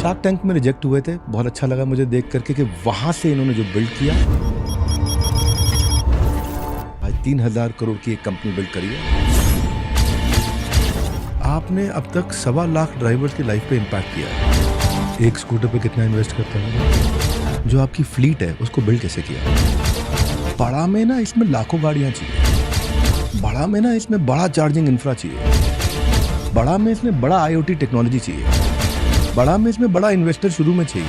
Shark tank में reject हुए थे, बहुत अच्छा लगा मुझे देख करके कि वहां से इन्होंने जो बिल्ड किया, आज 3,000 करोड़ की एक कंपनी बिल्ड करी है। आपने अब तक 1.25 लाख ड्राइवर्स की लाइफ पे इम्पैक्ट किया है। एक स्कूटर पे कितना इन्वेस्ट करता है? जो आपकी फ्लीट है उसको बिल्ड कैसे किया? बड़ा में ना इसमें लाखों गाड़ियां चाहिए, बड़ा में ना इसमें बड़ा चार्जिंग इंफ्रा चाहिए, बड़ा में इसमें बड़ा IoT टेक्नोलॉजी चाहिए, बड़ा में इसमें बड़ा इन्वेस्टर शुरू में चाहिए।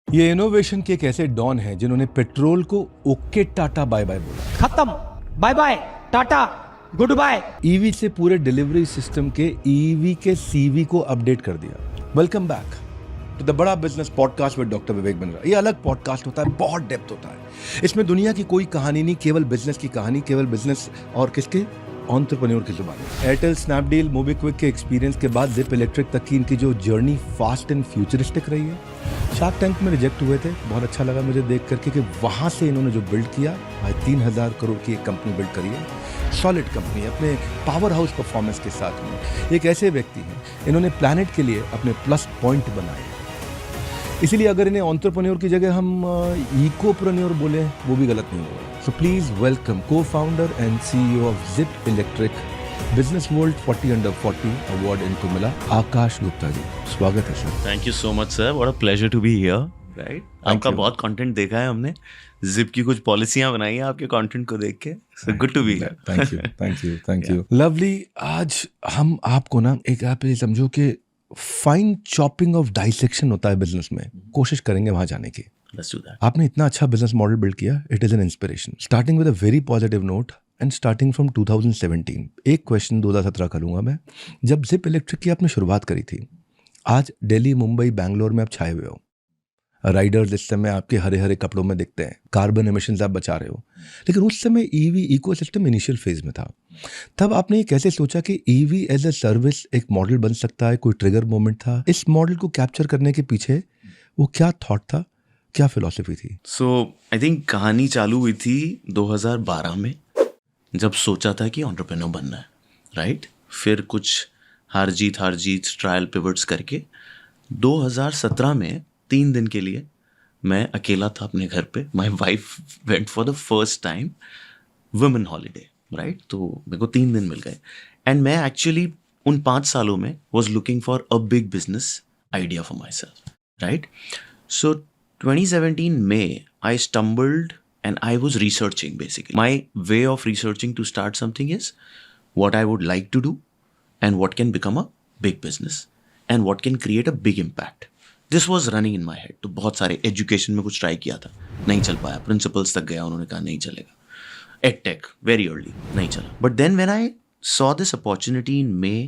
ये इनोवेशन के एक ऐसे डॉन हैं जिन्होंने पेट्रोल को ओके टाटा बाय बाय बोला, खत्म, bye bye tata goodbye. EV से पूरे डिलीवरी सिस्टम के ईवी के CV को अपडेट कर दिया। वेलकम बैक टू द बड़ा business podcast with doctor Vivek Bindra. ये अलग पॉडकास्ट होता है, बहुत डेप्थ होता है इसमें। दुनिया की कोई कहानी नहीं, केवल बिजनेस की कहानी, केवल बिजनेस और किसके, एंटरप्रेन्योर की जुबान। एयरटेल, स्नैपडील, मोबीक्विक के एक्सपीरियंस के बाद जिप इलेक्ट्रिक तक की इनकी जो जर्नी फास्ट एंड फ्यूचरिस्टिक रही है। शार्क टैंक में रिजेक्ट हुए थे, बहुत अच्छा लगा मुझे देख करके कि वहां से इन्होंने जो बिल्ड किया, आज 3,000 करोड़ की एक कंपनी बिल्ड करी है। सॉलिड कंपनी, अपने पावर हाउस परफॉर्मेंस के साथ में एक ऐसे व्यक्ति हैं, इन्होंने प्लैनेट के लिए अपने प्लस पॉइंट बनाए। इसीलिए अगर इन्हें एंटरप्रेन्योर की जगह हम इकोप्रेन्योर बोले वो भी गलत नहीं होगा। So please welcome cofounder and CEO of Zypp electric, business world 40 under 40 award इनको मिला, आकाश गुप्ता जी। स्वागत है sir. Thank you so much sir, what a pleasure to be here. Right, आपका you. बहुत कंटेंट देखा है हमने, जिप की कुछ पॉलिसियां बनाई हैं आपके कंटेंट को देख के, so good to be here. Thank you lovely. आज हम आपको ना एक आप ये समझो कि फाइन चॉपिंग ऑफ डाइसेक्शन होता है बिजनेस में, कोशिश करेंगे वहां जाने की। Let's do that. आपने इतना अच्छा बिजनेस मॉडल बिल्ड किया, it is an inspiration, starting with a very positive note and starting from 2017। एक क्वेश्चन 2017 करूंगा मैं, जब जिप इलेक्ट्रिक की आपने शुरुआत करी थी, आज दिल्ली, मुंबई, बैंगलोर में आप छाए हुए हो, राइडर्स इस समय आपके हरे हरे कपड़ों में दिखते हैं, कार्बन एमिशंस आप बचा रहे हो, लेकिन उस समय EV इकोसिस्टम इनिशियल फेज में था। तब आपने ये कैसे सोचा कि EV एज अ सर्विस एक मॉडल बन सकता है? कोई ट्रिगर मोमेंट था? इस मॉडल को कैप्चर करने के पीछे वो क्या थॉट था, क्या फिलॉसफी थी? सो आई थिंक कहानी चालू हुई थी 2012 में, जब सोचा था कि एंटरप्रेन्योर बनना है। राइट, फिर कुछ हार जीत ट्रायल पिवट्स करके 2017 में 3 दिन के लिए मैं अकेला था अपने घर पे। My wife went for the first time women holiday. Right, तो मेरे को 3 दिन मिल गए एंड मैं एक्चुअली उन 5 सालों में was looking for a big business idea for myself. Right, so 2017 में I stumbled and I was researching basically. My way of researching to start something is what I would like to do and what can become a big business and what can create a big impact. This was running in my head. तो बहुत सारे education में कुछ try किया था, नहीं चल पाया, प्रिंसिपल्स तक गया, उन्होंने कहा नहीं चलेगा, EdTech very early, नहीं चला. But then when I saw this opportunity in May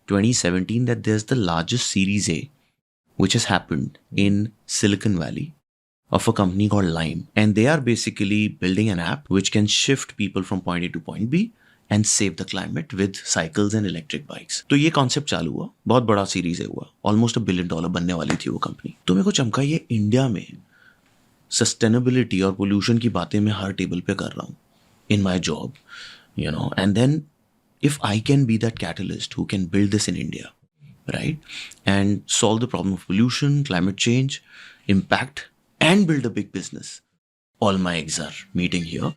2017 that there's the largest Series A which has happened in Silicon Valley of a company called Lime, and they are basically building an app which can shift people from point A to point B and save the climate with cycles and electric bikes. तो ये concept चालू हुआ, बहुत बड़ा series है हुआ, almost $1 billion बनने वाली थी वो कंपनी। तो मेरे को चमका ये इंडिया में सस्टेनेबिलिटी और पोल्यूशन की बातें मैं हर टेबल पे कर रहा हूँ in my job, you know, and then if I can be that catalyst who can build this in India, right, and solve the problem of pollution, climate change, impact and build a big business, all my eggs are meeting here.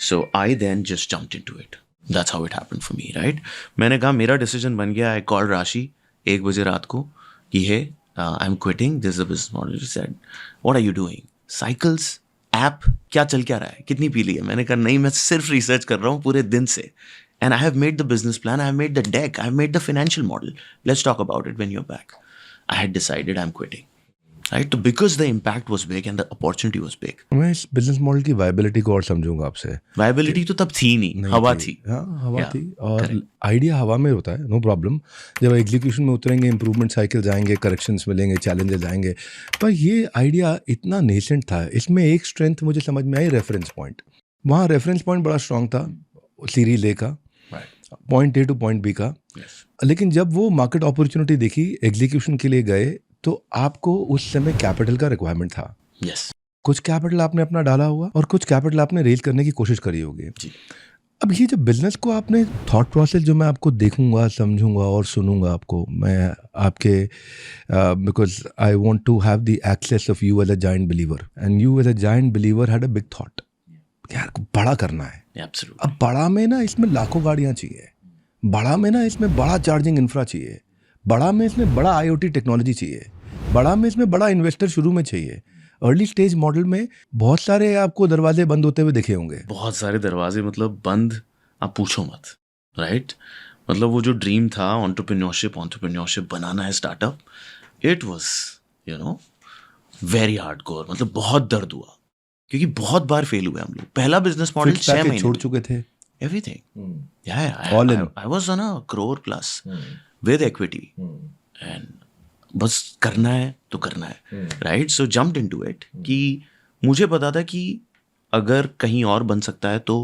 So I then just jumped into it. That's how it happened for me, right? मैंने कहा मेरा decision बन गया। I called Rashi 1 बजे रात को कि hey, I'm quitting, this is a business model. She said, what are you doing? Cycles, app, क्या चल क्या रहा है, कितनी पी ली है? मैंने कहा नहीं, मैं सिर्फ रिसर्च कर रहा हूँ पूरे दिन से, and I have made the business plan, I have made the deck, I have made the financial model. Let's talk about it when you're back. I had decided I'm quitting. Right, तो because the impact was big and the opportunity was big. मैं इस business model की viability को और समझूंगा आपसे। Viability तो तब थी नहीं, हवा थी। हाँ, हवा थी, और आइडिया हवा में होता है, नो प्रॉब्लम। जब एग्जीक्यूशन में उतरेंगे, इंप्रूवमेंट साइकिल आएंगे, करेक्शंस मिलेंगे, चैलेंजेस आएंगे। पर ये आइडिया इतना नेसेंट था, इसमें एक स्ट्रेंथ मुझे समझ में आई, रेफरेंस पॉइंट। वहाँ रेफरेंस पॉइंट बड़ा स्ट्रांग था, सीरीज ए का, point A to point B का। लेकिन जब वो मार्केट अपॉर्चुनिटी देखी, एग्जीक्यूशन के लिए गए, तो आपको उस समय कैपिटल का रिक्वायरमेंट था। Yes. कुछ कैपिटल आपने अपना डाला होगा और कुछ कैपिटल आपने रेज करने की कोशिश करी होगी। अब ये जब बिजनेस को आपने थॉट प्रोसेस जो मैं आपको देखूंगा, समझूंगा और सुनूंगा आपको, मैं आपके because I want to have the access of you as a giant believer, and you as a giant believer had a big thought, यार बड़ा करना है। Absolutely. अब बड़ा में ना इसमें लाखों गाड़ियां चाहिए, बड़ा में ना इसमें बड़ा चार्जिंग इंफ्रा चाहिए, बड़ा में इसमें बड़ा IoT टेक्नोलॉजी चाहिए, बड़ा में इसमें बड़ा इन्वेस्टर शुरू में चाहिए। अर्ली स्टेज मॉडल में बहुत सारे आपको दरवाजे बंद होते हुए दिखे होंगे। बहुत सारे दरवाजे, मतलब बंद आप पूछो मत, राइट? मतलब वो जो ड्रीम था एंटरप्रेन्योरशिप बनाना है startup, it was very hardcore, मतलब बहुत दर्द हुआ क्योंकि बहुत बार फेल हुए हम लोग। पहला बिजनेस मॉडल Fixed 6 package महीने छोड़ चुके थे। Everything, All in. I was on a crore plus with equity and बस करना है तो करना है, right? So jumped into it कि मुझे पता था कि अगर कहीं और बन सकता है तो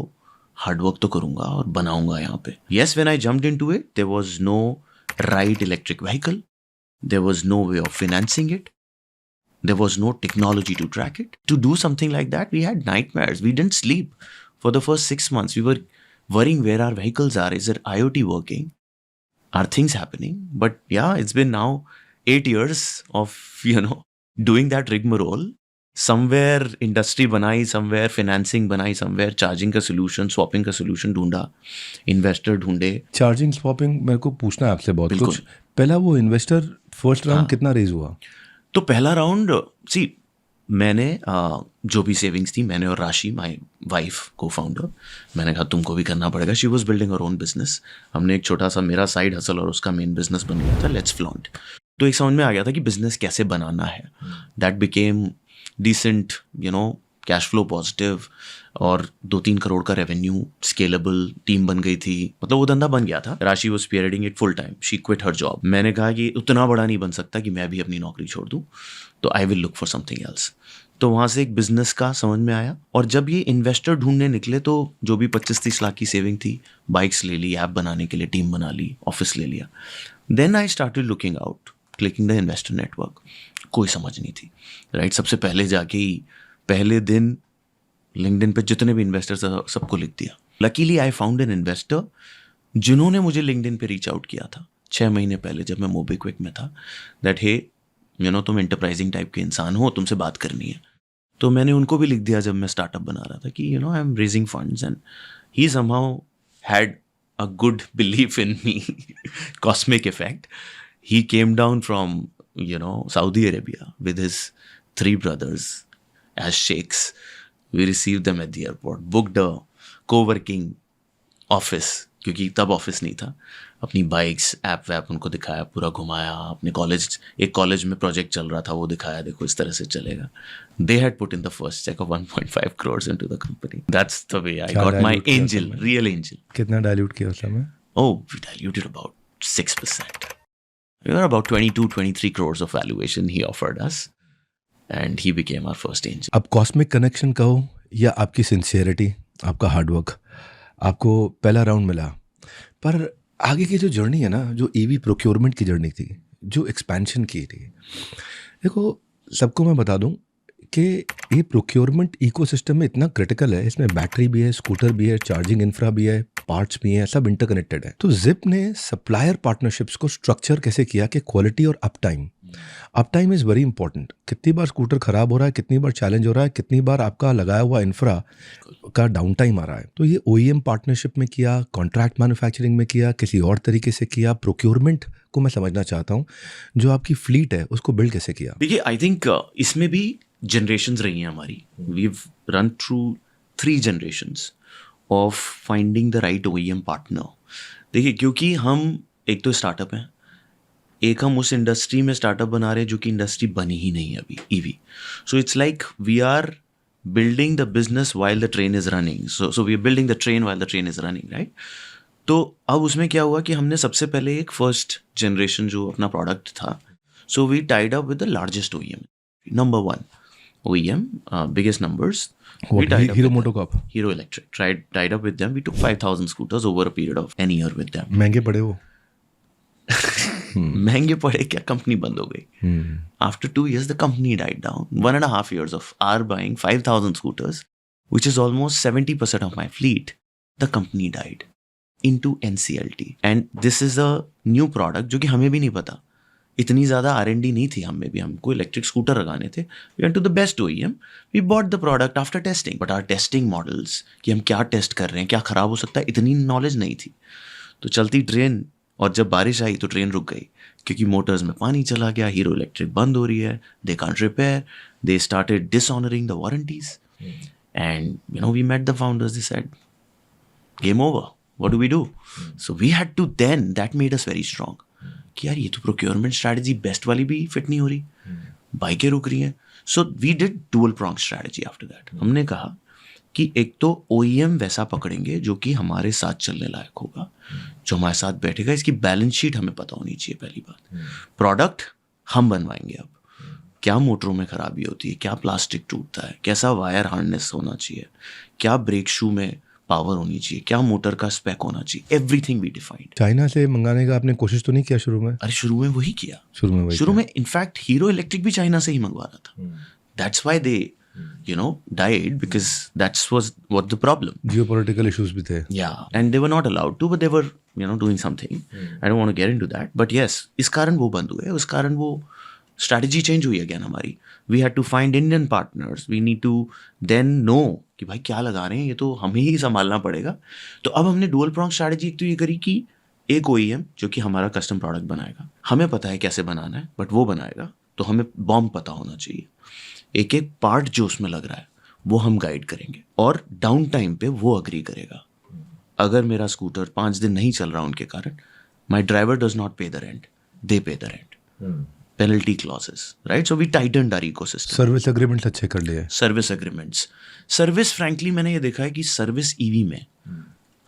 हार्डवर्क तो करूंगा और बनाऊंगा यहाँ पे। Yes, when I jumped into it there was no right electric vehicle, there was no way of financing it, there was no technology to track it. To do something like that, we had nightmares. We didn't sleep for the first 6 months. We were worrying where our vehicles are. Is it IoT working? Are things happening? But yeah, it's been now 8 years of, doing that rigmarole. Somewhere industry बनाई, somewhere financing बनाई, somewhere charging का solution, swapping का solution ढूंढा, investor ढूंढे। Charging swapping मेरे को पूछना है आपसे बहुत कुछ। पहला वो इन्वेस्टर फर्स्ट राउंड कितना रेज हुआ? तो पहला राउंड मैंने जो भी सेविंग्स थी, मैंने और राशि, माय वाइफ को फाउंडर, मैंने कहा तुमको भी करना पड़ेगा। She was building her own business, हमने एक छोटा सा, मेरा साइड हसल और उसका मेन बिजनेस बन गया था, लेट्स फ्लॉन्ट। तो एक समझ में आ गया था कि बिजनेस कैसे बनाना है। That became decent, cash flow positive, और 2-3 करोड़ का रेवेन्यू, स्केलेबल टीम बन गई थी, मतलब वो धंधा बन गया था। Rashi was spearheading it full time, she quit her job. मैंने कहा कि उतना बड़ा नहीं बन सकता कि मैं भी अपनी नौकरी छोड़ दूं, तो I will look for something else. तो वहाँ से एक बिजनेस का समझ में आया, और जब ये इन्वेस्टर ढूंढने निकले तो जो भी 25-30 लाख की सेविंग थी, बाइक्स ले ली, ऐप बनाने के लिए टीम बना ली, ऑफिस ले लिया। Then I started looking out, clicking the investor network. कोई समझ नहीं थी, राइट? सबसे पहले जाके ही पहले दिन लिंक्डइन पे जितने भी इन्वेस्टर्स सबको लिख दिया। Luckily I found an investor जिन्होंने मुझे लिंक्डइन पे रीच आउट किया था 6 महीने पहले जब मैं मोबीक्विक में था, दैट हे तुम एंटरप्राइजिंग टाइप के इंसान हो, तुमसे बात करनी है। तो मैंने उनको भी लिख दिया जब मैं स्टार्टअप बना रहा था कि I am raising funds, and he somehow had a good belief in me, cosmic effect. He came down from Saudi Arabia with his 3 brothers as sheikhs. We received them at the airport, booked a co-working office, क्योंकि तब office नहीं था। अपनी bikes, app वैप उनको दिखाया, पूरा घुमाया। अपने एक कॉलेज में प्रोजेक्ट चल रहा था, वो दिखाया, देखो इस तरह से चलेगा। They had put in the first check of 1.5 crores into the company. That's the way I got my angel, real angel. कितना डाइल्यूट किया उस समय? Oh, we diluted about 6%. We were about 22-23 crores of valuation he offered us, and he became our first angel. अब cosmic connection कहो या आपकी sincerity, आपका hard work, आपको पहला राउंड मिला, पर आगे की जो जर्नी है ना, जो EV प्रोक्योरमेंट की जर्नी थी, जो एक्सपेंशन की थी, देखो सबको मैं बता दूं कि ये प्रोक्योरमेंट इकोसिस्टम में इतना क्रिटिकल है। इसमें बैटरी भी है, स्कूटर भी है, चार्जिंग इंफ्रा भी है, पार्ट्स भी हैं, सब इंटरकनेक्टेड है। तो जिप ने सप्लायर पार्टनरशिप्स को स्ट्रक्चर कैसे किया कि क्वालिटी और up time is very important. कितनी बार स्कूटर खराब हो रहा है, कितनी बार चैलेंज हो रहा है, कितनी बार आपका लगाया हुआ इंफ्रा का डाउन टाइम आ रहा है। तो ये OEM पार्टनरशिप में किया, कॉन्ट्रैक्ट मैन्युफैक्चरिंग में किया, किसी और तरीके से किया, प्रोक्योरमेंट को मैं समझना चाहता हूँ, जो आपकी फ्लीट है उसको बिल्ड कैसे किया? देखिए, आई थिंक इसमें भी जनरेशंस रही हैं हमारी। We run through 3 generations of finding the right OEM partner. देखिए, क्योंकि हम एक तो स्टार्टअप हैं, एक हम उस इंडस्ट्री में स्टार्टअप बना रहे हैं जो कि इंडस्ट्री बनी ही नहीं है अभी, EV। So it's like we are building the business while the train is running, so we are building the train while the train is running, right? तो अब उसमें क्या हुआ कि हमने सबसे पहले एक फर्स्ट जनरेशन जो अपना प्रोडक्ट था, so we tied up with the largest OEM, number 1 OEM, biggest numbers. Hero Motocorp, Hero Electric. Tied up with them. We took 5,000 scooters over a period of an year with them. महंगे पड़े वो? महंगे पड़े क्या, company बंद हो गई। After 2 years, the company died down. 1.5 years of our buying 5,000 scooters, which is almost 70% of my fleet. the company died into NCLT. And this is a new product जो कि हमें भी नहीं पता, इतनी ज़्यादा R&D नहीं थी हमें भी, हमको इलेक्ट्रिक स्कूटर लगाने थे. We went to the best OEM, we bought the product after testing, but our testing models कि हम क्या टेस्ट कर रहे हैं, क्या ख़राब हो सकता है, इतनी नॉलेज नहीं थी. तो चलती ट्रेन, और जब बारिश आई तो ट्रेन रुक गई क्योंकि मोटर्स में पानी चला गया, हीरो इलेक्ट्रिक बंद हो रही है, they can't repair, they started dishonouring the warranties. And you know we met the founders, they said game over, what do we do? So we had to, then that made us very strong कि यार ये तो procurement strategy best वाली भी fit नहीं हो रही, बाइकें रुक रही हैं. So we did dual prong strategy after that. हमने कहा कि एक तो OEM वैसा पकड़ेंगे जो कि हमारे साथ चलने लायक होगा, जो हमारे साथ बैठेगा, इसकी बैलेंस शीट हमें पता होनी चाहिए पहली बात. प्रोडक्ट हम बनवाएंगे. अब क्या मोटरों में खराबी होती है, क्या प्लास्टिक टूटता है, कैसा वायर हार्नेस होना चाहिए, क्या ब्रेक शू में पावर होनी चाहिए, क्या मोटर का स्पेक होना चाहिए, एवरीथिंग वी डिफाइंड. चाइना से मंगाने का आपने कोशिश तो नहीं किया शुरू में? अरे शुरू में वही किया. शुरू में इनफैक्ट हीरो इलेक्ट्रिक भी चाइना से ही मंगवा रहा था. That's why they died, because that was what the problem. Geopolitical issues भी थे. Yeah, and they were not allowed to, but they were, doing something. I don't want to get into that, but yes, इस कारण वो बंद हुए, उस कारण वो strategy change हुई again हमारी. We had to find Indian partners. We need to then know कि भाई क्या लगा रहे हैं, ये तो हमें ही संभालना पड़ेगा. तो अब हमने dual prong strategy एक तो ये करी कि एक OEM जो कि हमारा custom product बनाएगा, हमें पता है कैसे बनाना है, but वो बनाएगा तो हमें बॉम्ब पता होना चाहिए. एक एक पार्ट जो उसमें लग रहा है वो हम गाइड करेंगे, और डाउन टाइम पे वो अग्री करेगा. अगर मेरा स्कूटर 5 दिन नहीं चल रहा उनके कारण, my driver does not pay the rent, they pay the rent. Penalty clauses, right? So we tighten our ecosystem. Service agreements अच्छे कर लिए. सर्विस एग्रीमेंट्स, सर्विस फ्रैंकली मैंने ये देखा है कि सर्विस ईवी में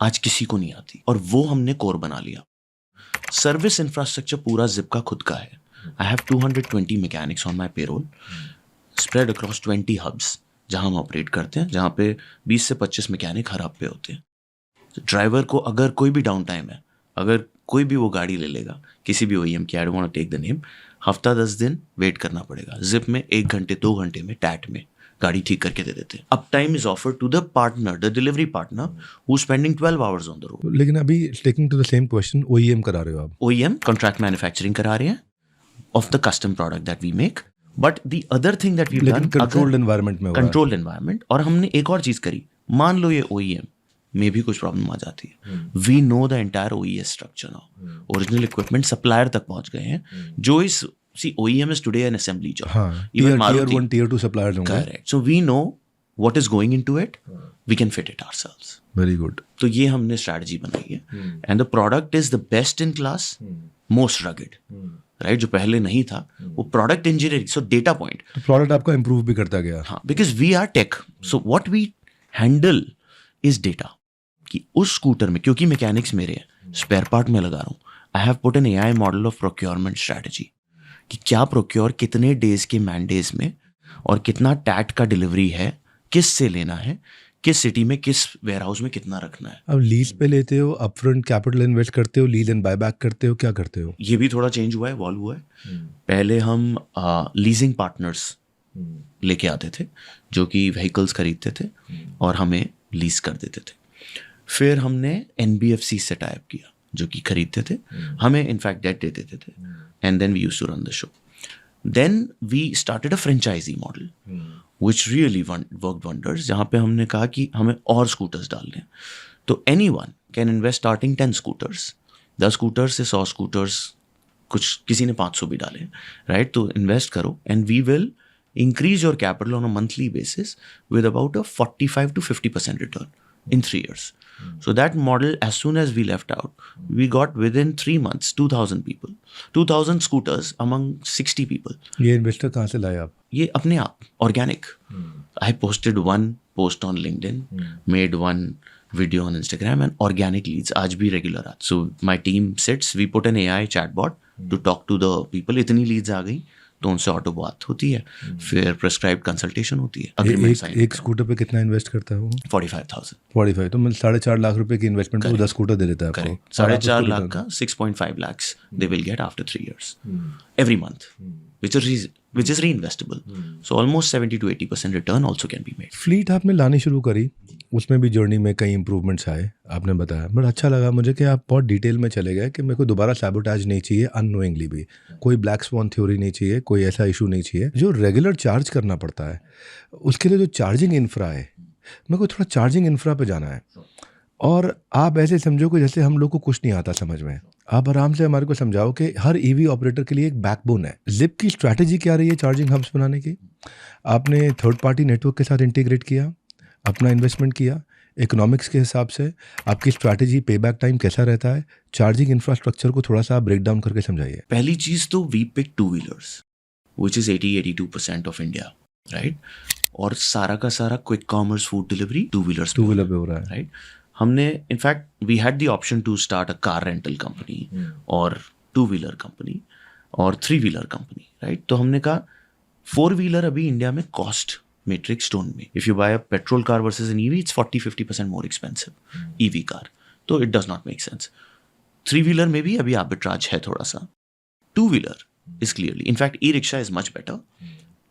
आज किसी को नहीं आती, और वो हमने कोर बना लिया. सर्विस इंफ्रास्ट्रक्चर पूरा जिप का खुद का है. I have 220 mechanics on my payroll, spread across 20 hubs जहां हम ऑपरेट करते हैं, जहां पे 20 से 25 मैकेनिक हर हब पे होते हैं. ड्राइवर को अगर कोई भी डाउन टाइम है, अगर कोई भी वो गाड़ी ले लेगा किसी भी OEM की, I don't want to take the name, हफ्ता 10 दिन वेट करना पड़ेगा. जिप में 1 घंटे 2 घंटे में टैट में गाड़ी ठीक करके दे देते हैं. Uptime is offered to the partner, the delivery partner who spending 12 hours on the road. लेकिन अभी taking to the same question, OEM करा रहे हो आप? OEM कॉन्ट्रैक्ट मैन्युफैक्चरिंग करा रहे हैं of the custom product that we make. But the other thing that we done, controlled environment में, कंट्रोल्ड एनवायरनमेंट. और हमने एक और चीज करी, मान लो ये OEM में भी कुछ प्रॉब्लम आ जाती है, we know the entire OES structure now. Original equipment supplier तक पहुंच गए हैं, जो इस OEM is today an assembly job. Even Maruti, tier 1, tier 2 suppliers होंगे. Correct. So we know what is going into it. We can fit it ourselves. Very good. तो ये हमने strategy बनाई है. And the product is the best in class, most rugged. राइट? जो पहले नहीं था वो product engineering. So data point, तो प्रोडक्ट आपका इंप्रूव भी करता गया. हाँ, because we are tech. So what we handle is data. कि उस स्कूटर में, क्योंकि मैकेनिक्स मेरे हैं, स्पेयर पार्ट में लगा रहा हूँ, I have put an AI model of procurement strategy कि क्या प्रोक्योर कितने डेज के मैंडेज में, और कितना टैट का डिलीवरी है, किस से लेना है, किस सिटी में, किस वेयरहाउस में कितना रखना है. अब लीज पे लेते हो, अपफ्रंट कैपिटल इन्वेस्ट करते हो, लीज एंड बायबैक करते हो, क्या करते हो? ये भी थोड़ा चेंज हुआ है, इवॉल्व हुआ है. पहले हम लीजिंग पार्टनर्स लेके आते थे जो कि व्हीकल्स खरीदते थे और हमें लीज कर देते थे. फिर हमने NBFC से टाइप किया जो कि खरीदते थे, हमें इनफैक्ट डेट दे देते थे, and then we used to run the show. Then we started a franchisee model which really worked wonders, जहाँ पे हमने कहा कि हमें और स्कूटर्स डालने हैं. तो anyone can invest starting 10 scooters, 10 scooters से 100 स्कूटर्स, कुछ किसी ने 500 भी डाले, राइट? तो इन्वेस्ट करो and we will increase your capital on a monthly basis with about a 45 to 50% return in 3 years. So that model, as soon as we left out, we got within 3 months 2,000 people, 2,000 scooters among 60 people. ये investor कहाँ से लाए आप? ये अपने आप, organic. I posted one post on LinkedIn, made one video on Instagram, and organic leads आज भी regular आते. So my team sits, we put an AI chatbot to talk to the people. इतनी leads आ गई तो उनसे auto बात होती है, फिर प्रेस्क्राइब कंसल्टेशन होती है. एक स्कूटर पे कितना इन्वेस्ट करता है वो? 45,000. 45, तो मतलब 4.5 लाख रुपए की इन्वेस्टमेंट पे 10 स्कूटर दे देता है आपको. 4.5 लाख का 6.5 lakhs they will get after 3 years every month, which is reinvestable. So almost 70 to 80% return also can be made. Fleet आपने लानी शुरू करी, उसमें भी जर्नी में कई इंप्रूवमेंट्स आए, आपने बताया। बट अच्छा लगा मुझे कि आप बहुत डिटेल में चले गए कि मेरे को दोबारा सैबोटाज नहीं चाहिए, अननोइंगली भी कोई ब्लैक स्वॉन थ्योरी नहीं चाहिए, कोई ऐसा इशू नहीं चाहिए। जो रेगुलर चार्ज करना पड़ता है उसके लिए जो चार्जिंग इंफ्रा है, मेरे को थोड़ा चार्जिंग इंफ्रा पे जाना है। और आप ऐसे समझो कि जैसे हम लोग को कुछ नहीं आता समझ में, आप आराम से हमारे को समझाओ कि हर ईवी ऑपरेटर के लिए एक बैकबोन है। जिप की स्ट्रैटेजी क्या रही है चार्जिंग हब्स बनाने की? आपने थर्ड पार्टी नेटवर्क के साथ इंटीग्रेट किया, अपना इन्वेस्टमेंट किया, इकोनॉमिक्स के हिसाब से आपकी स्ट्रैटेजी पे बैक टाइम कैसा रहता है, चार्जिंग इंफ्रास्ट्रक्चर को थोड़ा सा ब्रेक डाउन करके समझाइए। पहली चीज तो we pick two wheelers which is 80-82% of India, right. और सारा का सारा quick commerce food delivery two wheeler पे हो रहा है, राइट। हमने in fact we had the option to start a car rental company और टू व्हीलर कंपनी और थ्री व्हीलर कंपनी, राइट। तो हमने कहा फोर व्हीलर अभी इंडिया में कॉस्ट मेट्रिक्स don't में, if you buy a petrol car versus an EV, it's 40-50% more expensive EV car, तो it does not make sense. Three wheeler में भी अभी arbitrage है थोड़ा सा. Two wheeler is clearly, in fact e-rickshaw is much better.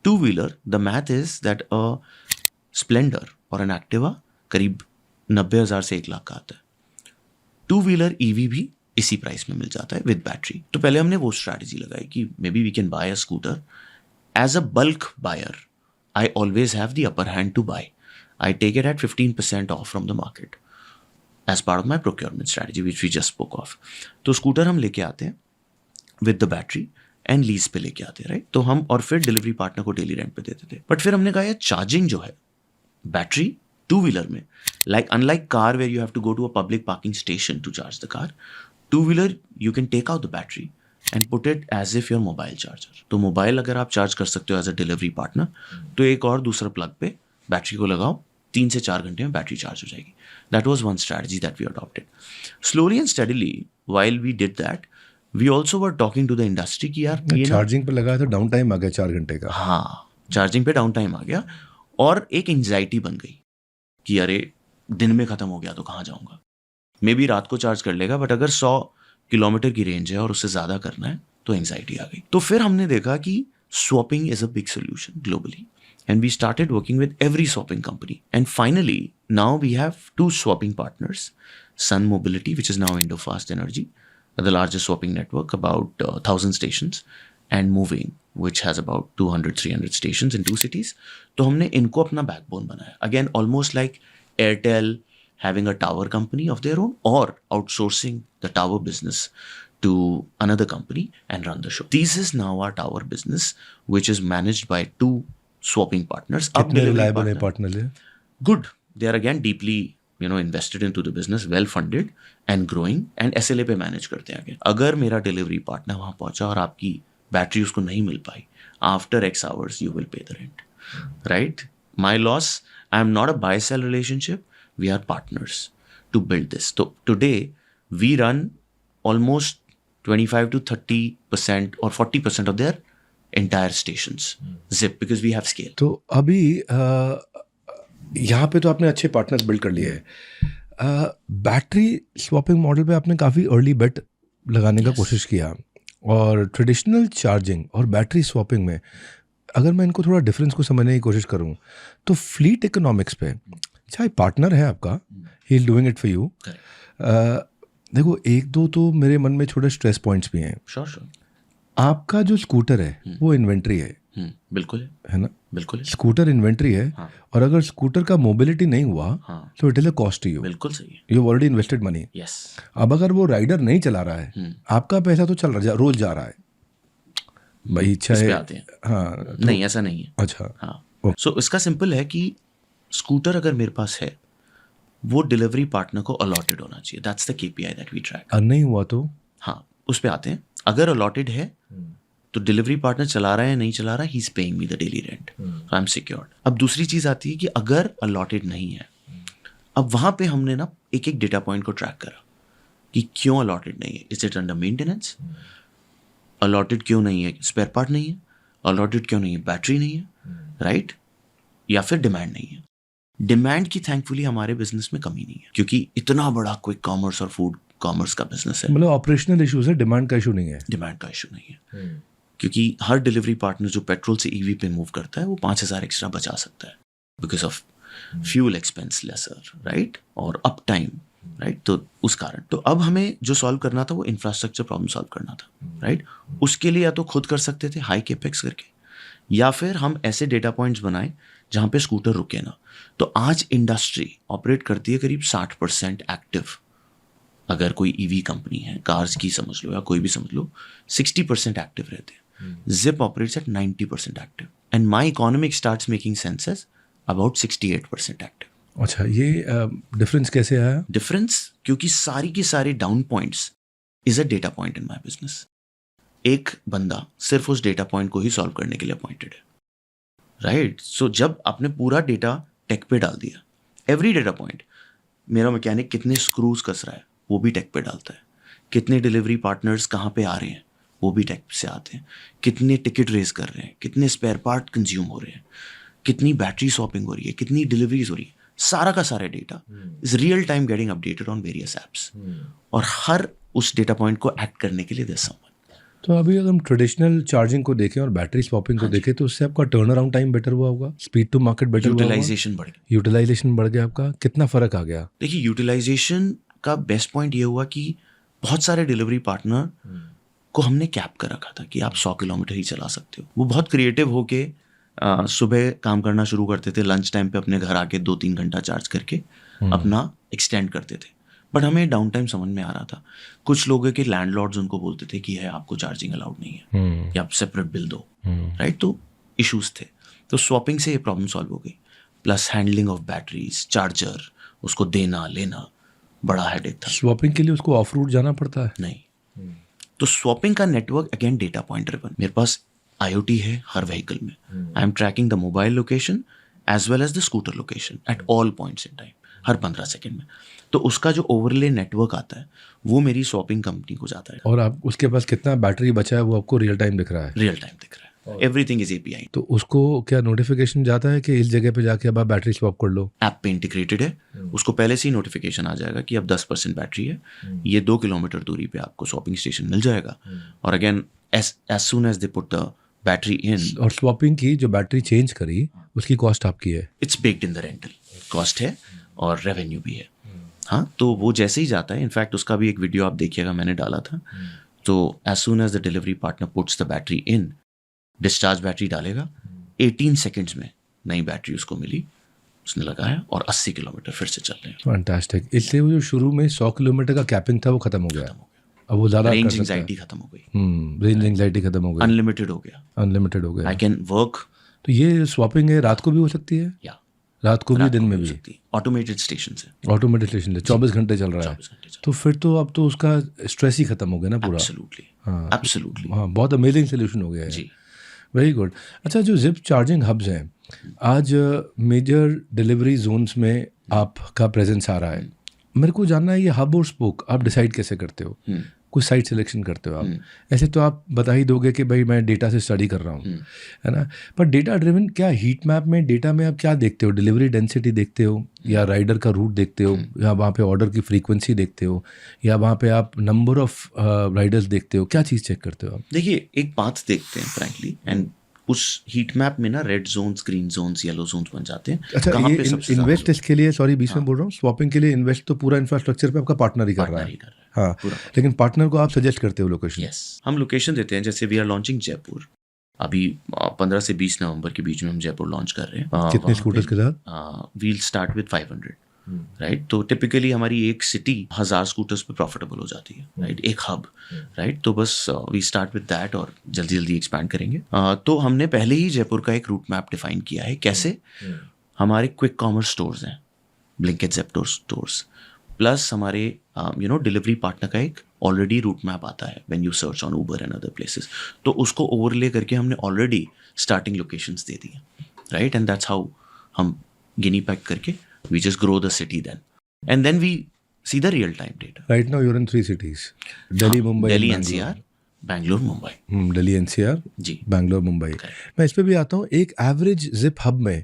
Two wheeler the math is that a Splendor और an Activa करीब 90,000 से 1 लाख का आता है. टू व्हीलर EV भी इसी प्राइस में मिल जाता है विद बैटरी. तो पहले हमने वो स्ट्रैटेजी लगाई कि maybe we can buy a scooter as a bulk buyer. I always have the upper hand to buy. I take it at 15% off from the market as part of my procurement strategy, which we just spoke of. तो scooter हम लेके आते हैं with the battery and lease पे लेके आते हैं, right. तो हम और फिर डिलीवरी पार्टनर को डेली रेंट पे देते थे. बट फिर हमने कहा यार चार्जिंग जो है बैटरी टू व्हीलर में, like unlike car where you have to go to a public parking station to charge the car, two wheeler you can take out the battery and put it as if your mobile charger. तो mobile अगर आप charge कर सकते हो as a delivery partner, तो एक और दूसरा प्लग पे बैटरी को लगाओ, 3 से 4 घंटे में बैटरी चार्ज हो जाएगी. That was one strategy that we adopted. Slowly and steadily while we did that, we also were talking to the industry कि यार ये चार्जिंग पे लगाया तो डाउन टाइम आ गया 4 घंटे का. हाँ, चार्जिंग पे डाउन टाइम आ गया और एक एंग्जाइटी बन गई कि अरे दिन में खत्म हो गया तो कहाँ जाऊँगा. मे बी रात को चार्ज कर लेगा, बट अगर 100 किलोमीटर की रेंज है और उससे ज़्यादा करना है तो एंग्जाइटी आ गई. तो फिर हमने देखा कि swapping is a big solution globally, and we started working with every swapping company. And finally now we have 2 swapping partners, Sun Mobility which is now Indofast energy, the largest swapping network, about 1000 stations, and moving which has about 200-300 stations in 2 cities. तो हमने इनको अपना backbone बनाया. Again, almost like Airtel having a tower company of their own or outsourcing the tower business to another company and run the show. This is now our tower business, which is managed by 2 swapping partners. कितने reliable है partners है? Good. They are again deeply invested into the business, well funded and growing, and SLA पे manage करते हैं आगे. अगर मेरा delivery partner वहाँ पहुँचा और आपकी बैटरी उसको नहीं मिल पाई, after X hours you will pay the rent, right? My loss, I am not a buy-sell relationship. We are partners to build this. So today we run almost 25-30% or 40% of their entire stations Zip, because we have scale. तो अभी यहाँ पे तो आपने अच्छे partners build कर लिए हैं. बैटरी स्वैपिंग मॉडल पे आपने काफ़ी अर्ली बेट लगाने का कोशिश किया, और ट्रेडिशनल चार्जिंग और बैटरी स्वैपिंग में अगर मैं इनको थोड़ा डिफरेंस को समझने की कोशिश करूं तो फ्लीट इकोनॉमिक्स पे चाहे पार्टनर है आपका, he is doing it for you. देखो एक दो तो मेरे मन में छोटे स्ट्रेस पॉइंट्स भी हैं. Sure. आपका जो स्कूटर है वो इन्वेंट्री है. बिल्कुल है ना? बिल्कुल है. स्कूटर इन्वेंट्री है. हाँ. और अगर स्कूटर का मोबिलिटी नहीं हुआ तो it is a cost to you. बिल्कुल सही है. You already invested money. Yes. अब अगर वो राइडर नहीं चला रहा है, आपका पैसा तो चल रहा है, रोज जा रहा है. भाई इच्छा है. आते हैं. हाँ. नहीं ऐसा नहीं है. अच्छा. हाँ. सो इसका सिंपल है कि स्कूटर अगर मेरे पास है वो डिलीवरी पार्टनर को अलॉटेड होना चाहिए. That's the KPI that we track. नहीं हुआ तो हाँ, उस पे आते हैं. अगर अलॉटेड है तो डिलीवरी पार्टनर चला रहा है या नहीं चला रहा है, he is paying me the daily rent, I am secured. अब दूसरी चीज आती है कि अगर अलॉटेड नहीं है, अब वहां पे हमने ना एक एक डेटा पॉइंट को ट्रैक करा कि क्यों अलॉटेड नहीं है. Is it under maintenance? Allotted क्यों नहीं है? स्पेयर पार्ट नहीं है. अलॉटेड क्यों नहीं है? बैटरी नहीं है, राइट? या फिर डिमांड नहीं है. डिमांड की थैंकफुली हमारे बिजनेस में कमी नहीं है, क्योंकि इतना बड़ा क्विक कॉमर्स और फूड कॉमर्स का बिजनेस है. मतलब ऑपरेशनल इश्यूज है, डिमांड का इशू नहीं है. डिमांड का इशू नहीं है, क्योंकि हर डिलीवरी पार्टनर जो पेट्रोल से EV पे मूव करता है वो 5,000 एक्स्ट्रा बचा सकता है because of fuel expense lesser, right, और अप टाइम, राइट। तो उस कारण तो अब हमें जो सॉल्व करना था वो इंफ्रास्ट्रक्चर प्रॉब्लम सॉल्व करना था, राइट। उसके लिए या तो खुद कर सकते थे हाई केपेक्स करके, या फिर हम ऐसे डेटा पॉइंट्स बनाए जहाँ पे स्कूटर रुके ना। तो आज इंडस्ट्री ऑपरेट करती है करीब 60% एक्टिव। अगर कोई ईवी कंपनी है, कार्स की समझ लो या कोई भी समझ लो, 60% एक्टिव रहते हैं। Zypp operates at 90% active, and my economic starts making sense as about 68% active. अच्छा, ये डिफरेंस कैसे आया? डिफरेंस क्योंकि सारी की सारी down points is a data point in my business. एक बंदा सिर्फ उस डेटा पॉइंट को ही सॉल्व करने के लिए अपॉइंटेड है, राइट। सो जब आपने पूरा डेटा टेक पे डाल दिया, एवरी डेटा पॉइंट, मेरा मैकेनिक कितने स्क्रूज कस रहा है वो भी टेक पे डालता है, कितने डिलीवरी पार्टनर्स कहाँ पे आ रहे हैं वो भी टेक से आते हैं, कितने टिकट रेज कर रहे हैं, कितने स्पेयर पार्ट कंज्यूम हो रहे हैं, कितनी बैटरी स्वैपिंग हो रही है, कितनी डिलीवरीज हो रही है, सारा का सारा data is real time getting updated on various apps. और हर उस डेटा पॉइंट को एक्ट करने के लिए देयर समवन। तो अभी अगर हम ट्रेडिशनल चार्जिंग को देखें और बैटरी स्वैपिंग को देखें तो उससे आपका टर्न अराउंड टाइम बेटर हुआ होगा, स्पीड टू मार्केट बेटर हुआ होगा, यूटिलाइजेशन बढ़ गया। यूटिलाइजेशन बढ़ गया आपका, कितना फर्क आ गया? देखिए, यूटिलाइजेशन का बेस्ट पॉइंट ये हुआ कि बहुत सारे डिलीवरी पार्टनर को हमने कैप कर रखा था कि आप 100 किलोमीटर ही चला सकते हो। वो बहुत क्रिएटिव होके सुबह काम करना शुरू करते थे, लंच टाइम पे अपने घर आके 2-3 घंटा चार्ज करके अपना एक्सटेंड करते थे। बट हमें डाउन टाइम समझ में आ रहा था। कुछ लोगों के लैंडलॉर्ड्स उनको बोलते थे कि है आपको चार्जिंग अलाउड नहीं है या आप सेपरेट बिल दो, राइट। तो इश्यूज थे, तो स्वैपिंग से ये प्रॉब्लम सॉल्व हो गई। Plus handling of batteries, charger, उसको देना लेना बड़ा हेडेक था। स्वैपिंग के लिए उसको ऑफ रूट जाना पड़ता है? नहीं। तो स्वैपिंग का network again data point driven. मेरे पास IoT है हर व्हीकल में। I am tracking the mobile location as well as the scooter location at all points in time, हर 15 सेकेंड में। तो उसका जो ओवरले नेटवर्क आता है वो मेरी शॉपिंग कंपनी को जाता है। और आप उसके पास कितना बैटरी बचा है वो आपको रियल टाइम दिख रहा है? रियल टाइम दिख रहा है, एवरीथिंग इज API। तो उसको क्या नोटिफिकेशन जाता है कि इस जगह पे जाके अब आप बैटरी स्वैप कर लो? ऐप पे इंटीग्रेटेड है, उसको पहले से ही नोटिफिकेशन आ जाएगा कि अब 10% बैटरी है, ये 2 किलोमीटर दूरी पे आपको शॉपिंग स्टेशन मिल जाएगा। और again as soon as they put the battery in. और स्वैपिंग की जो बैटरी चेंज करी उसकी कॉस्ट आपकी है? It's baked in the rental cost है और रेवेन्यू भी है। हाँ, तो वो जैसे ही जाता है, इनफैक्ट उसका भी एक वीडियो आप देखिएगा, मैंने डाला था। तो as soon as the delivery partner puts the battery in, discharge battery डालेगा, 18 सेकेंड्स में नई बैटरी उसको मिली, उसने लगाया और 80 किलोमीटर फिर से चल रहे हैं। फैंटास्टिक। इसलिए वो जो शुरू में 100 किलोमीटर का कैपिंग था वो खत्म हो गया, अब वो ज़्यादा रेंज एंजाइटी खत्म हो गई, रेंज एंजाइटी खत्म हो गई, अनलिमिटेड हो गया, अनलिमिटेड हो गया। I can work. तो ये स्वैपिंग है रात को भी हो सकती है? या रात को भी, दिन में भी? ऑटोमेटेड स्टेशन से, ऑटोमेटेड स्टेशन से 24 घंटे चल रहा है। 24 घंटे तो फिर तो अब तो उसका स्ट्रेस ही खत्म हो गया ना पूरा। एब्सोल्युटली, हाँ, एब्सोल्युटली। हाँ, बहुत अमेजिंग सोल्यूशन हो गया है जी। Very good. अच्छा, जो जिप चार्जिंग हब्स हैं आज मेजर डिलीवरी जोन्स में आपका प्रेजेंस आ रहा है, मेरे को जानना है ये हब और स्पोक आप डिसाइड कैसे करते हो? कुछ साइट सिलेक्शन करते हो आप? ऐसे तो आप बता ही दोगे कि भाई मैं डेटा से स्टडी कर रहा हूँ, है ना। पर डेटा ड्रिवन क्या हीट मैप में डेटा में आप क्या देखते हो? डिलीवरी डेंसिटी देखते हो, या राइडर का रूट देखते हो, या वहाँ पे ऑर्डर की फ्रीक्वेंसी देखते हो, या वहाँ पे आप नंबर ऑफ राइडर्स देखते हो? क्या चीज़ चेक करते हो आप? देखिए, एक बात देखते हैं फ्रैंकली, एंड उस हीट मैप में ना red zones, green zones, yellow zones बन जाते हैं। अच्छा, कहाँ ये पे सबसे इन्वेस्ट इसके लिए, सॉरी बीच में बोल रहा हूँ, स्वैपिंग के लिए इन्वेस्ट तो पूरा इंफ्रास्ट्रक्चर पे आपका पार्टनर ही कर रहा है। हाँ, लेकिन पार्टनर को आप सजेस्ट करते हो लोकेशन? यस, हम लोकेशन देते हैं। जैसे वी आर लॉन्चिंग जयपुर, अभी 15 से 20 नवंबर के बीच में हम जयपुर लॉन्च कर रहे हैं। कितने स्कूटर्स के साथ? We'll start with 500, right. तो टिपिकली हमारी एक सिटी 1000 स्कूटर्स पे प्रॉफिटेबल हो जाती है, राइट, एक हब, राइट। तो बस वी स्टार्ट विद दैट और जल्दी जल्दी एक्सपैंड करेंगे। तो हमने पहले ही जयपुर का एक रूट मैप डिफाइन किया है। कैसे? हमारे क्विक कॉमर्स स्टोर्स हैं, ब्लिंकिट, ज़ेप्टो स्टोर्स, प्लस हमारे डिलीवरी पार्टनर का एक ऑलरेडी रूट मैप आता है when you search on Uber and other places. तो उसको ओवरले करके हमने ऑलरेडी स्टार्टिंग लोकेशंस दे दी हैं, राइट। एंड दैट्स हाउ हम गिनी पैक करके we just grow the city then, and then we see the real time data. Right now you're in 3 cities, Delhi, Mumbai, Delhi, and NCR, Bangalore, Mumbai. Delhi, NCR, जी, बैंगलोर, मुंबई। मैं इस पे भी आता हूँ, एक average zip hub में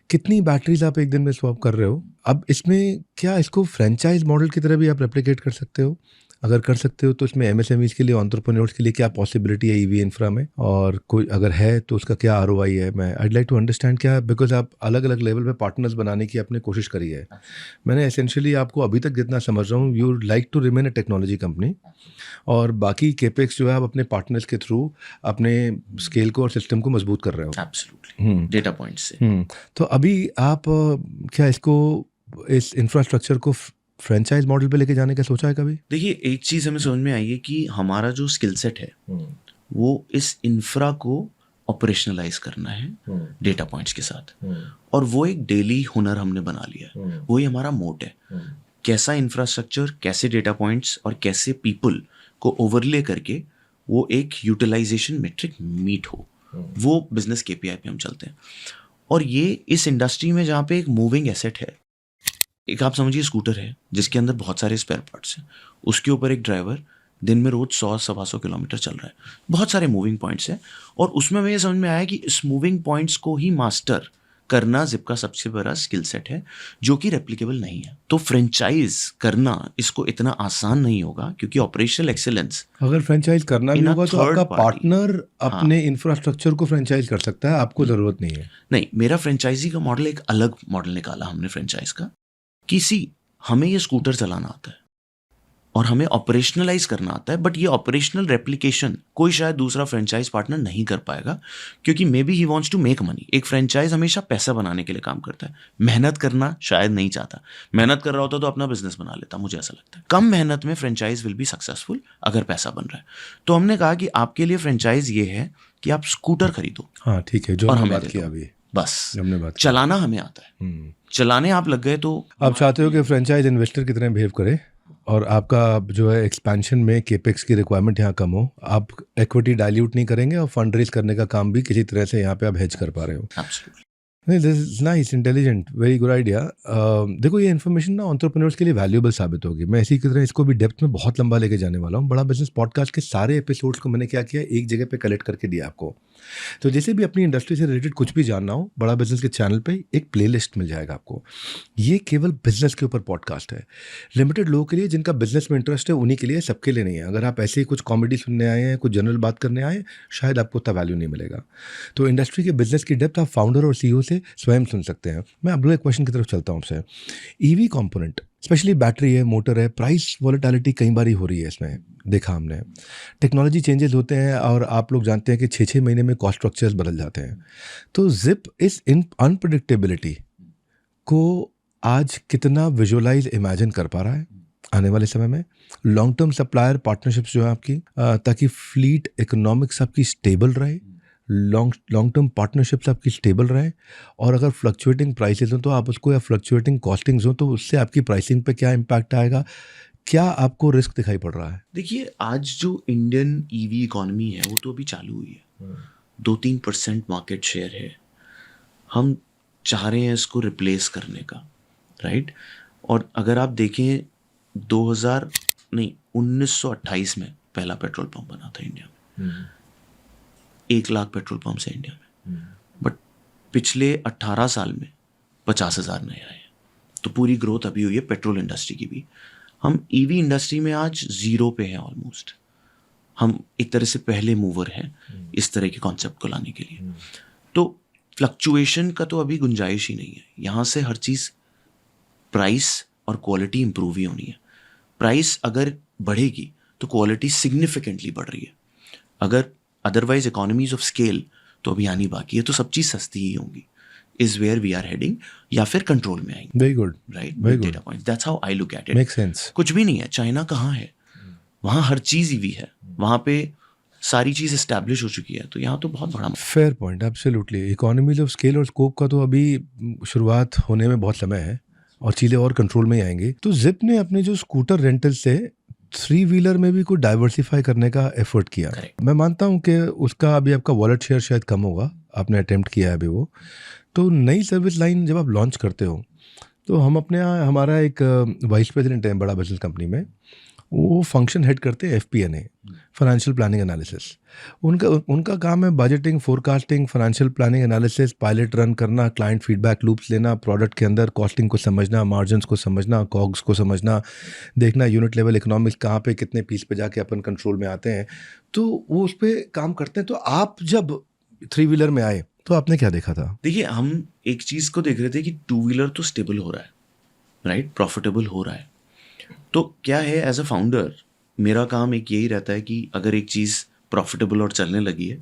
कितनी batteries आप एक दिन में स्वैप कर रहे हो? अब इसमें क्या इसको फ्रेंचाइज मॉडल की तरह भी आप रेप्लिकेट कर सकते हो? अगर कर सकते हो तो इसमें एमएसएमईज के लिए, एंटरप्रेन्योर्स के लिए क्या पॉसिबिलिटी है ईवी इंफ्रा में, और कोई अगर है तो उसका क्या आरओआई है? मैं आई लाइक टू अंडरस्टैंड क्या, बिकॉज आप अलग अलग लेवल पे पार्टनर्स बनाने की आपने कोशिश करी है। मैंने एसेंशियली आपको अभी तक जितना समझ रहा हूँ, you like to remain a technology company, और बाकी केपेक्स जो है आप अपने पार्टनर्स के थ्रू अपने स्केल को और सिस्टम को मजबूत कर रहे हो। एब्सोल्युटली, डेटा पॉइंट से। तो अभी आप क्या इसको, इस इंफ्रास्ट्रक्चर को फ्रेंचाइज मॉडल पे लेके जाने का सोचा है कभी? देखिए, एक चीज हमें समझ में आई है कि हमारा जो स्किल सेट है वो इस इंफ्रा को ऑपरेशनलाइज करना है डेटा पॉइंट्स के साथ, और वो एक डेली हुनर हमने बना लिया है। वही हमारा मोट है, कैसा इंफ्रास्ट्रक्चर, कैसे डेटा पॉइंट्स और कैसे पीपल को ओवरले करके वो एक यूटिलाइजेशन मेट्रिक मीट हो, वो बिजनेस केपीआई पे हम चलते हैं। और ये इस इंडस्ट्री में जहाँ पे एक मूविंग एसेट है, एक आप समझिए स्कूटर है जिसके अंदर बहुत सारे स्पेयर पार्ट्स हैं, उसके ऊपर एक ड्राइवर दिन में रोज 100-125 किलोमीटर चल रहा है, बहुत सारे मूविंग पॉइंट्स हैं, और उसमें मुझे समझ में आया कि इस मूविंग पॉइंट्स को ही मास्टर करना जिप का सबसे बड़ा स्किल सेट है, जो कि रेप्लिकेबल नहीं है। तो फ्रेंचाइज करना इसको इतना आसान नहीं होगा, क्योंकि ऑपरेशनल एक्सेलेंस, अगर फ्रेंचाइज करना भी In a होगा तो third आपका party, पार्टनर अपने इंफ्रास्ट्रक्चर को फ्रेंचाइज कर सकता है, आपको जरूरत नहीं है। नहीं, मेरा फ्रेंचाइजी का मॉडल एक अलग मॉडल निकाला हमने फ्रेंचाइज का, किसी हमें ये स्कूटर चलाना आता है और हमें ऑपरेशनलाइज करना आता है, बट ये ऑपरेशनल रेप्लिकेशन कोई शायद दूसरा फ्रेंचाइज पार्टनर नहीं कर पाएगा, क्योंकि maybe he wants to make money. एक फ्रेंचाइज हमेशा पैसा बनाने के लिए काम करता है, मेहनत करना शायद नहीं चाहता। मेहनत कर रहा होता तो अपना बिजनेस बना लेता, मुझे ऐसा लगता है। कम मेहनत में फ्रेंचाइज विल बी सक्सेसफुल अगर पैसा बन रहा है। तो हमने कहा कि आपके लिए फ्रेंचाइज ये है कि आप स्कूटर खरीदो, हाँ ठीक है, जो और हमने हमें बात दे किया दो। अभी, बस हमने बात की। चलाना हमें आता है, चलाने आप लग गए तो आप चाहते हो कि फ्रेंचाइज इन्वेस्टर की तरह बिहेव करे, और आपका जो है एक्सपेंशन में केपेक्स की रिक्वायरमेंट यहाँ कम हो, आप इक्विटी डाइल्यूट नहीं करेंगे, और फंड रेज करने का काम भी किसी तरह से यहाँ पे आप हेज कर पा रहे हो। एब्सोल्युटली। नहीं, this is nice, intelligent, very good idea. देखो, ये इन्फॉर्मेशन ना एंटरप्रेन्योर्स के लिए वैल्यूएबल साबित होगी। मैं इसी की तरह इसको भी डेप्थ में बहुत लंबा लेके जाने वाला हूँ। बड़ा बिजनेस पॉडकास्ट के सारे एपिसोड्स को मैंने क्या किया, एक जगह पे कलेक्ट करके दिया आपको। तो जैसे भी अपनी इंडस्ट्री से रिलेटेड कुछ भी जानना हो, बड़ा बिजनेस के चैनल पे एक प्लेलिस्ट मिल जाएगा आपको। ये केवल बिजनेस के ऊपर पॉडकास्ट है, लिमिटेड लोगों के लिए जिनका बिजनेस में इंटरेस्ट है, उन्हीं के लिए, सबके लिए नहीं है। अगर आप ऐसे ही कुछ कॉमेडी सुनने आए हैं, कुछ जनरल बात करने आए, शायद आपको उतना वैल्यू नहीं मिलेगा। तो इंडस्ट्री के बिजनेस की डेप्थ आप फाउंडर और सीईओ से स्वयं सुन सकते हैं। मैं अगले क्वेश्चन की तरफ चलता हूँ आपसे। ईवी कंपोनेंट, स्पेशली बैटरी है, मोटर है, प्राइस वॉलेटिलिटी कई बार ही हो रही है, इसमें देखा हमने। टेक्नोलॉजी चेंजेस होते हैं, और आप लोग जानते हैं कि 6-6 महीने में कॉस्ट स्ट्रक्चर्स बदल जाते हैं। तो जिप इस अनप्रेडिक्टेबिलिटी को आज कितना विजुअलाइज, इमेजिन कर पा रहा है आने वाले समय में? लॉन्ग टर्म सप्लायर पार्टनरशिप्स जो है आपकी, ताकि फ्लीट इकोनॉमिक्स आपकी स्टेबल रहे, लॉन्ग टर्म पार्टनरशिप्स आपकी स्टेबल रहे, और अगर फ्लक्चुएटिंग प्राइसेस हो तो आप उसको, या फ्लक्चुएटिंग कॉस्टिंग्स हो तो उससे आपकी प्राइसिंग पे क्या इम्पैक्ट आएगा? क्या आपको रिस्क दिखाई पड़ रहा है? देखिए, आज जो इंडियन ईवी इकोनॉमी है वो तो अभी चालू हुई है, 2-3% मार्केट शेयर है। हम चाह रहे हैं इसको रिप्लेस करने का, राइट? और अगर आप देखें 1928 में पहला पेट्रोल पंप बना था इंडिया में, 1 लाख पेट्रोल पंप है इंडिया में, बट पिछले 18 साल में 50,000 नए आए। तो पूरी ग्रोथ अभी हुई है पेट्रोल इंडस्ट्री की भी। हम ईवी इंडस्ट्री में आज 0 पे हैं ऑलमोस्ट। हम एक तरह से पहले मूवर हैं इस तरह के कॉन्सेप्ट को लाने के लिए। तो फ्लक्चुएशन का तो अभी गुंजाइश ही नहीं है। यहाँ से हर चीज़ प्राइस और क्वालिटी इंप्रूव ही होनी है। प्राइस अगर बढ़ेगी तो क्वालिटी सिग्निफिकेंटली बढ़ रही है। अगर अदरवाइज इकोनॉमीज ऑफ स्केल तो अभी आनी बाकी है, तो सब चीज़ सस्ती ही होंगी। Is where we are heading, या फिर कंट्रोल में आएंगे। Very good, right, very good, data points, that's how I look at it. Make sense. कुछ भी नहीं है। चाइना कहाँ है? वहाँ हर चीज़ ईवी है, वहाँ पे सारी चीज़ एस्टैब्लिश हो चुकी है। तो यहाँ तो बहुत बड़ा fair point, absolutely. Economies of scale और स्कोप का तो अभी शुरुआत होने में बहुत समय है, और चीज़ें और कंट्रोल में ही आएंगी। तो जिप ने अपने जो स्कूटर रेंटल से 3 व्हीलर में भी कुछ डाइवर्सिफाई करने का एफर्ट किया। मैं मानता हूँ कि उसका अभी आपका वॉलेट शेयर शायद कम होगा, आपने अटेम्प्ट किया है अभी वो। तो नई सर्विस लाइन जब आप लॉन्च करते हो, तो हम अपने यहाँ, हमारा एक वाइस प्रेसिडेंट है बड़ा बिजनेस कंपनी में, वो फंक्शन हेड करते हैं FP&A, फाइनेंशियल प्लानिंग एनालिसिस। उनका काम है budgeting, forecasting, financial planning analysis, pilot run करना, क्लाइंट फीडबैक लूप्स लेना, प्रोडक्ट के अंदर कॉस्टिंग को समझना, मार्जिन्स को समझना, कॉग्स को समझना, देखना यूनिट लेवल इकोनॉमिक्स कहाँ पे कितने पीस पे जाके अपन कंट्रोल में आते हैं, तो वो उस पर काम करते हैं। तो आप जब 3 व्हीलर में आए तो आपने क्या देखा था? देखिए, हम एक चीज़ को देख रहे थे कि 2 व्हीलर तो स्टेबल हो रहा है, राइट, प्रॉफिटेबल हो रहा है। तो क्या है, एज अ फाउंडर मेरा काम एक यही रहता है कि अगर एक चीज़ प्रॉफिटेबल और चलने लगी है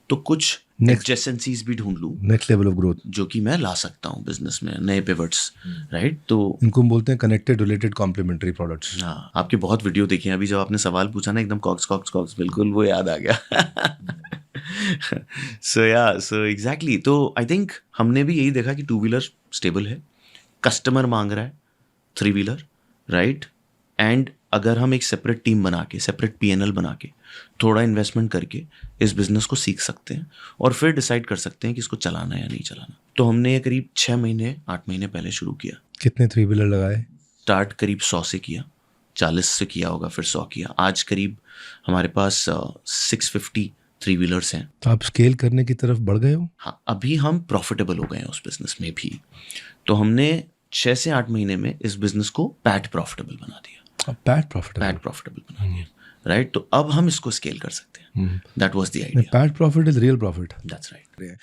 तो कुछ एडजेसेंसीज भी ढूंढ लूँ, नेक्स्ट लेवल ऑफ ग्रोथ, जो कि मैं ला सकता हूँ बिजनेस में, नए पिवट्स, राइट। तो इनको हम बोलते हैं कनेक्टेड रिलेटेड कॉम्प्लीमेंटरी प्रोडक्ट्स। हाँ, आपके बहुत वीडियो देखे हैं। अभी जब आपने सवाल पूछा ना, एकदम कॉक्स बिल्कुल वो याद आ गया। So exactly. तो आई थिंक हमने भी यही देखा कि 2 व्हीलर स्टेबल है, कस्टमर मांग रहा है 3 व्हीलर, राइट। एंड अगर हम एक सेपरेट टीम बना के, सेपरेट P&L बना के, थोड़ा इन्वेस्टमेंट करके इस बिजनेस को सीख सकते हैं और फिर डिसाइड कर सकते हैं कि इसको चलाना है या नहीं चलाना। तो हमने ये करीब 6 महीने 8 महीने पहले शुरू किया। कितने 3 व्हीलर लगाए? स्टार्ट करीब 100 से किया, 40 से किया होगा, फिर 100 किया। आज करीब हमारे पास 650 3 व्हीलर्स हैं। तो आप स्केल करने की तरफ बढ़ गए हो? हाँ, अभी हम प्रॉफिटेबल हो गए हैं उस बिजनेस में भी। तो हमने 6 से 8 महीने में इस बिजनेस को पैट प्रॉफिटेबल बना दिया। पैट प्रॉफिटेबल बना दिया, राइट। तो अब हम इसको स्केल कर सकते हैं। That was the idea. PAT profit is real profit. That's right.